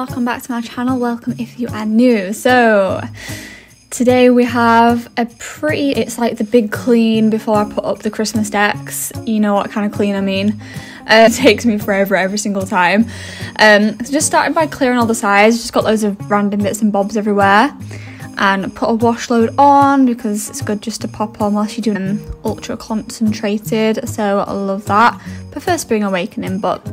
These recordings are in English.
welcome back to my channel. Welcome if you are new. So today we have it's like the big clean before I put up the Christmas decks. You know what kind of clean I mean. It takes me forever every single time. So just started by clearing all the sides. Just got loads of random bits and bobs everywhere, and put a wash load on because it's good just to pop on whilst you're doing them ultra concentrated. So I love that. Prefer Spring Awakening, but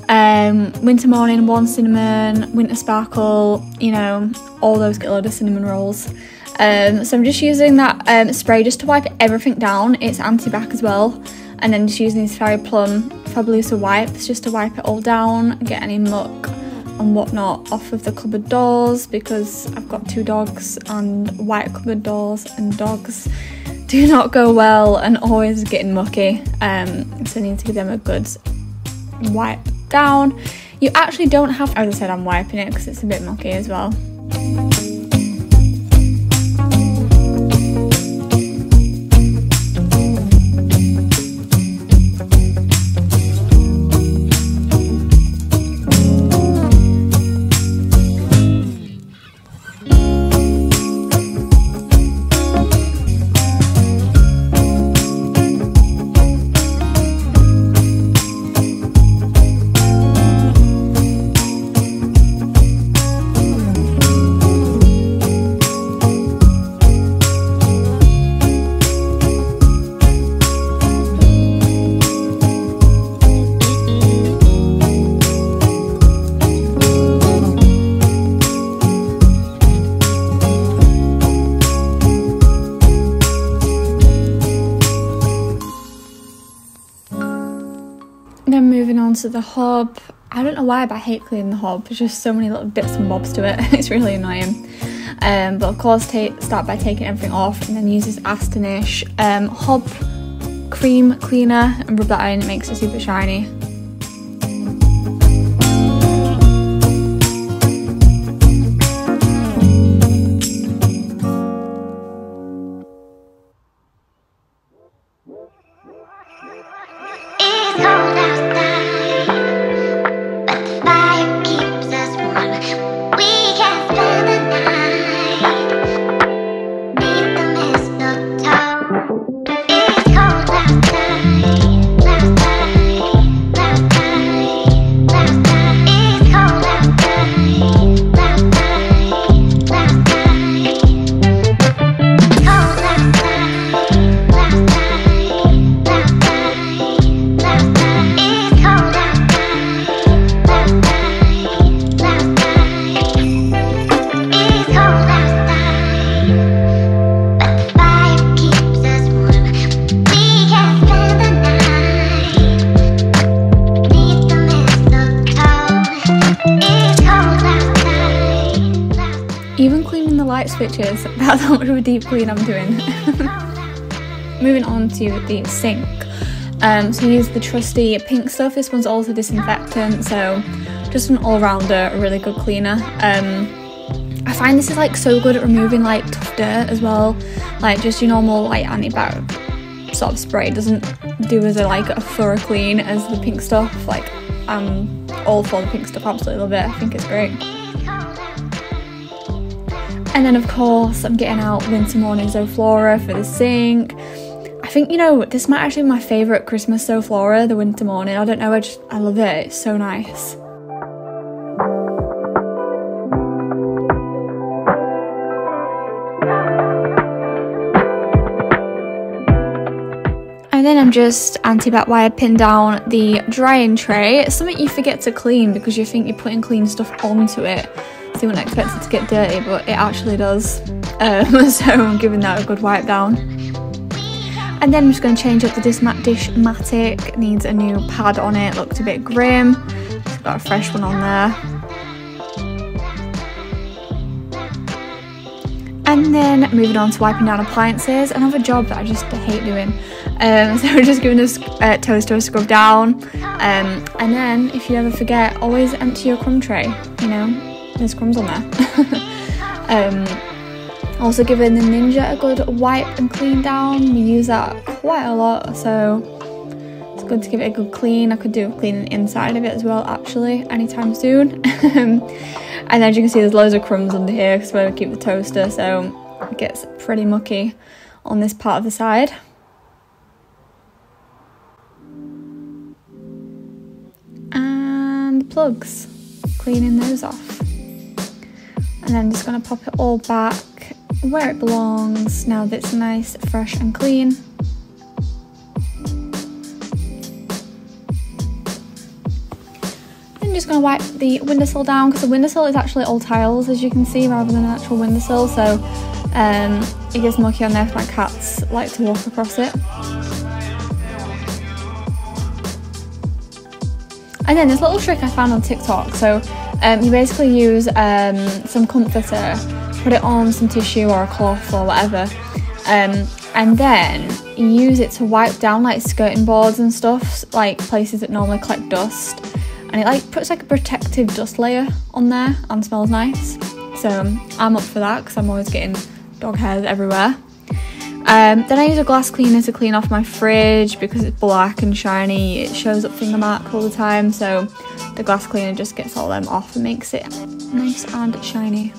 Winter Morning, Warm Cinnamon, Winter Sparkle, you know, all those, get a load of cinnamon rolls. So I'm just using that spray just to wipe everything down. It's anti-bac as well. And then just using these Fairy Plum Fabulosa wipes just to wipe it all down, get any muck and whatnot off of the cupboard doors, because I've got 2 dogs and white cupboard doors and dogs do not go well and always getting mucky. So I need to give them a good wipe down. You actually don't have to, as I said, I'm wiping it because it's a bit mucky as well. Then moving on to the hob. I don't know why, but I hate cleaning the hob. There's just so many little bits and bobs to it. It's really annoying. But of course, start by taking everything off, and then use this Astonish hob cream cleaner and rub that in. It makes it super shiny. Even cleaning the light switches, that's how much of a deep clean I'm doing. Moving on to the sink. So use the trusty pink stuff. This one's also disinfectant, so just an all-rounder, a really good cleaner. I find this is like so good at removing like tough dirt as well. Like just your normal like anti-bac sort of spray doesn't do as a thorough clean as the pink stuff. Like I'm all for the pink stuff, absolutely love it. I think it's great. And then of course I'm getting out Winter Morning Zoflora for the sink. I think, you know, this might actually be my favourite Christmas Zoflora, the Winter Morning. I don't know, I love it, it's so nice. And then I'm just anti-bac wiping down the drying tray. It's something you forget to clean because you think you're putting clean stuff onto it. So you wouldn't expect it to get dirty, but it actually does. So I'm giving that a good wipe down. And then I'm just going to change up the Dishmatic. Needs a new pad on it, looked a bit grim. So got a fresh one on there. And then moving on to wiping down appliances, another job that I just hate doing. So we're just giving this toaster a scrub down. And then, if you ever forget, always empty your crumb tray, you know. There's crumbs on there. Also giving the Ninja a good wipe and clean down. We use that quite a lot, so It's good to give it a good clean. I could do a cleaning inside of it as well, actually, anytime soon. And as you can see, there's loads of crumbs under here because where we keep the toaster, so it gets pretty mucky on this part of the side. And the plugs, cleaning those off. And then just going to pop it all back where it belongs now that it's nice, fresh and clean. I'm just going to wipe the windowsill down because the windowsill is actually all tiles, as you can see, rather than an actual windowsill, so it gets mucky on there if my cats like to walk across it. And then this little trick I found on TikTok, so you basically use some comforter, put it on some tissue or a cloth or whatever, and then you use it to wipe down like skirting boards and stuff, like places that normally collect dust, and it like puts like a protective dust layer on there and smells nice. So I'm up for that because I'm always getting dog hairs everywhere. Then I use a glass cleaner to clean off my fridge because it's black and shiny. It shows up finger marks all the time, so the glass cleaner just gets all them off and makes it nice and shiny.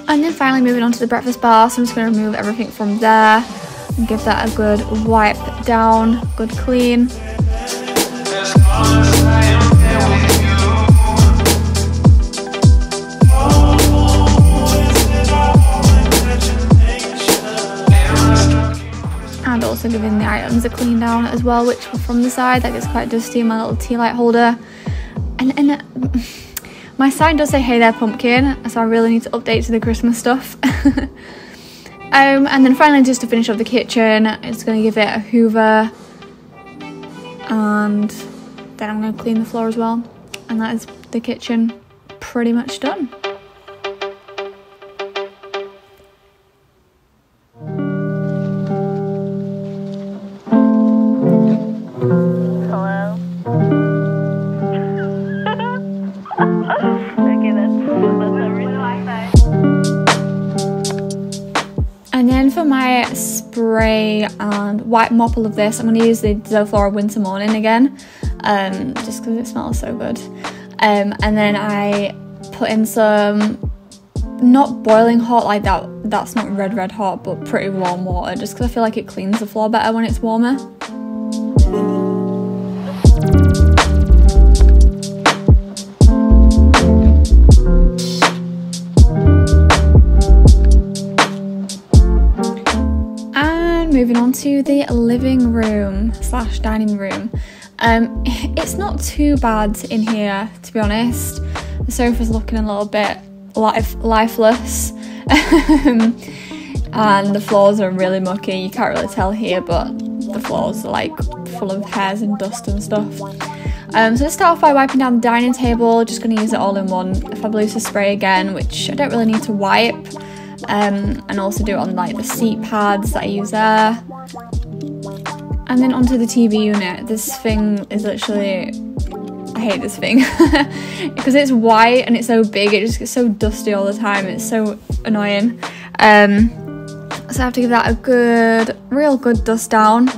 And then finally moving on to the breakfast bar, so I'm just going to remove everything from there and give that a good wipe down, good clean. And also giving the items a clean down as well, which were from the side. That gets quite dusty in my little tea light holder. And my sign does say "Hey there, pumpkin," so I really need to update to the Christmas stuff. And then finally, just to finish up the kitchen, I'm just going to give it a hoover, and then I'm going to clean the floor as well. And that is the kitchen pretty much done. And then for my spray and wipe mop all of this, I'm going to use the Zoflora Winter Morning again, just because it smells so good. And then I put in some, not boiling hot like that, that's not red hot, but pretty warm water, just because I feel like it cleans the floor better when it's warmer. Moving on to the living room slash dining room. It's not too bad in here, to be honest. The sofa's looking a little bit lifeless, and the floors are really mucky. You can't really tell here, but the floors are like full of hairs and dust and stuff. So let's start off by wiping down the dining table. Just going to use it all in one Fabuloso spray again, which I don't really need to wipe. And also do it on like the seat pads that I use there. And then onto the TV unit. This thing is literally, I hate this thing because it's white and it's so big, it just gets so dusty all the time. It's so annoying. So I have to give that a real good dust down.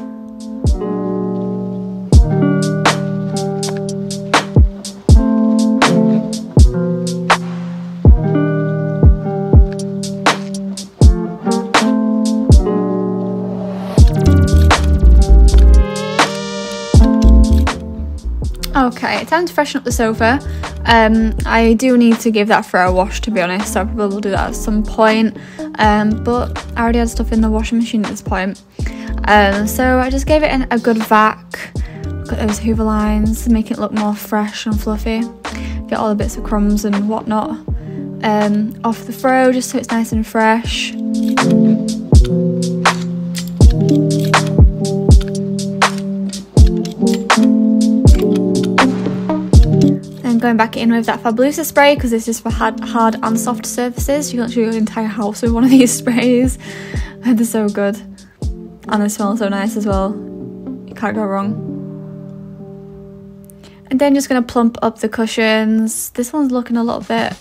Okay, time to freshen up the sofa. I do need to give that a thorough wash, to be honest, so I probably will do that at some point, but I already had stuff in the washing machine at this point. So I just gave it a good vac, got those hoover lines, make it look more fresh and fluffy, get all the bits of crumbs and whatnot off the throw, just so it's nice and fresh. Going back in with that Fabuloso spray because this is for hard and soft surfaces. You can actually do your entire house with one of these sprays. They're so good and they smell so nice as well. You can't go wrong. And then just going to plump up the cushions. This one's looking a little bit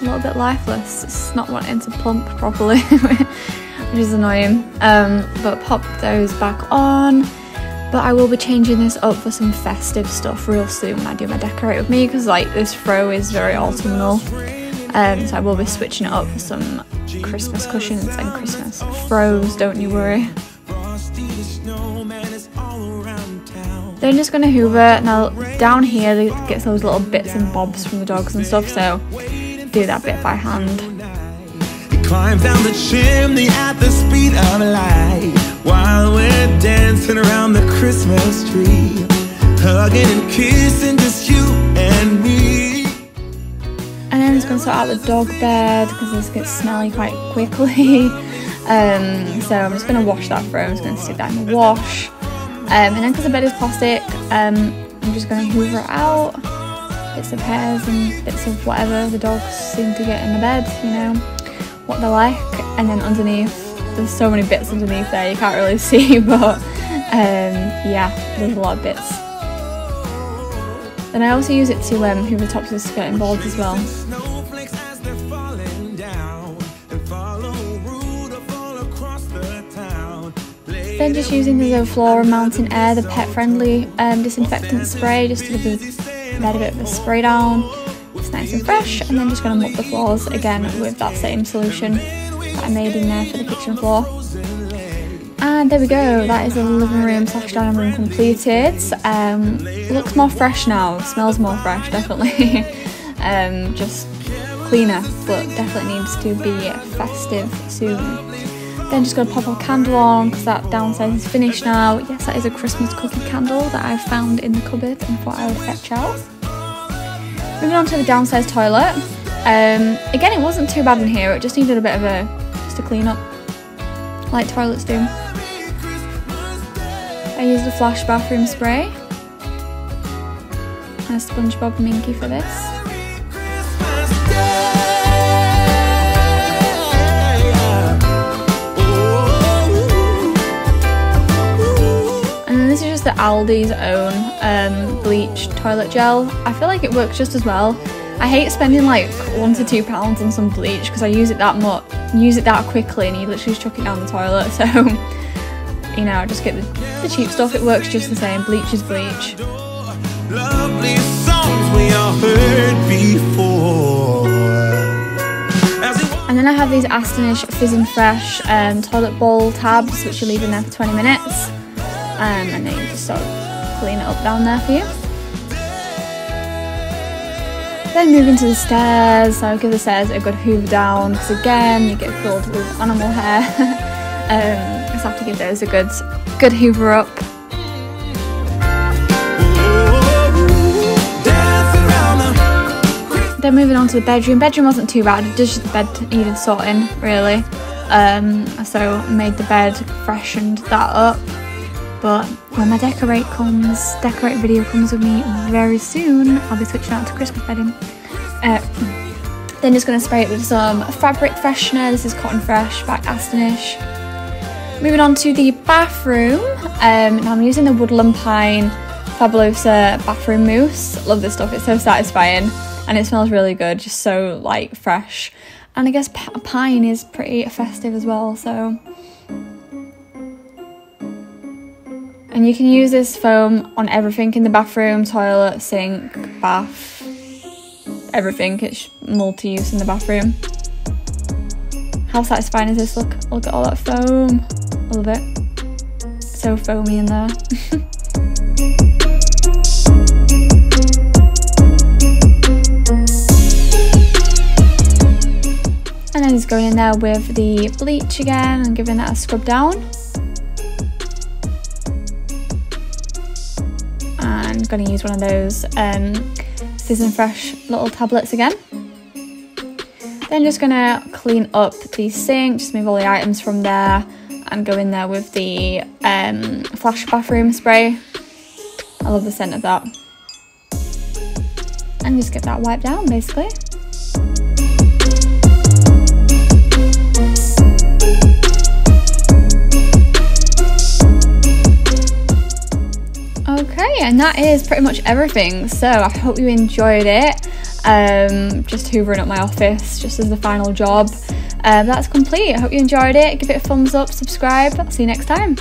a little bit lifeless. It's not wanting to plump properly, which is annoying. But pop those back on. But I will be changing this up for some festive stuff real soon when I do my decorate with me, because like this throw is very autumnal. So I will be switching it up for some Christmas cushions and Christmas throws, don't you worry. Then I'm just going to hoover. Now down here they get those little bits and bobs from the dogs and stuff, so do that bit by hand. He climbs down the chimney at the speed of light while we're dancing around the Christmas tree, hugging and kissing just you and me. And then I'm just going to sort out the dog bed because this gets smelly quite quickly. So I'm just going to wash that through. I'm just going to stick that in the wash. And then because the bed is plastic, I'm just going to hoover it out. Bits of hairs and bits of whatever the dogs seem to get in the bed, you know, what they're like. And then underneath, there's so many bits underneath there you can't really see, but yeah, there's a lot of bits. And I also use it to hoover tops of skirting boards as well. Then just using the Zoflora Mountain Air, the pet-friendly disinfectant spray, just to give the bed a bit of a spray down. It's nice and fresh. And then just going to mop the floors again with that same solution that I made in there for the kitchen floor. And there we go, that is the living room / dining room completed. Looks more fresh now, smells more fresh, definitely. Just cleaner, but definitely needs to be festive soon. Then just going to pop our candle on because that downstairs is finished now. Yes, that is a Christmas cookie candle that I found in the cupboard and thought I would fetch out. Moving on to the downstairs toilet. Again, it wasn't too bad in here. It just needed a bit of just a clean up, like toilets do. I used a Flash bathroom spray and a SpongeBob Minky for this. This is just the Aldi's own bleach toilet gel. I feel like it works just as well. I hate spending like £1 to £2 on some bleach because I use it that quickly and you literally just chuck it down the toilet. So, you know, I just get the cheap stuff. It works just the same. Bleach is bleach. Lovely songs we all heard before. And then I have these Astonish Fizz and Fresh toilet bowl tabs, which you leave in there for 20 minutes. And then you just sort of clean it up down there for you. Then moving to the stairs, so I'll give the stairs a good hoover down because again you get filled with animal hair. Just have to give those a good hoover up. Then moving on to the bedroom. Bedroom wasn't too bad, just the bed needed sorting really. So made the bed, freshened that up. But when my decorate video comes with me very soon, I'll be switching out to Christmas bedding. Then just going to spray it with some fabric freshener. This is Cotton Fresh by Astonish. Moving on to the bathroom. Now I'm using the Woodland Pine Fabulosa bathroom mousse. Love this stuff, it's so satisfying and it smells really good, just so like fresh. And I guess pine is pretty festive as well, so. And you can use this foam on everything in the bathroom, toilet, sink, bath, everything. It's multi-use in the bathroom. How satisfying is this? Look at all that foam. I love it. So foamy in there. And then just going in there with the bleach again and giving that a scrub down. I'm going to use one of those Fizz and Fresh little tablets again. Then just going to clean up the sink, just move all the items from there and go in there with the Flash bathroom spray. I love the scent of that. And just get that wiped down basically. Okay, and that is pretty much everything. So I hope you enjoyed it. just hoovering up my office just as the final job. That's complete. I hope you enjoyed it. Give it a thumbs up, subscribe. I'll see you next time.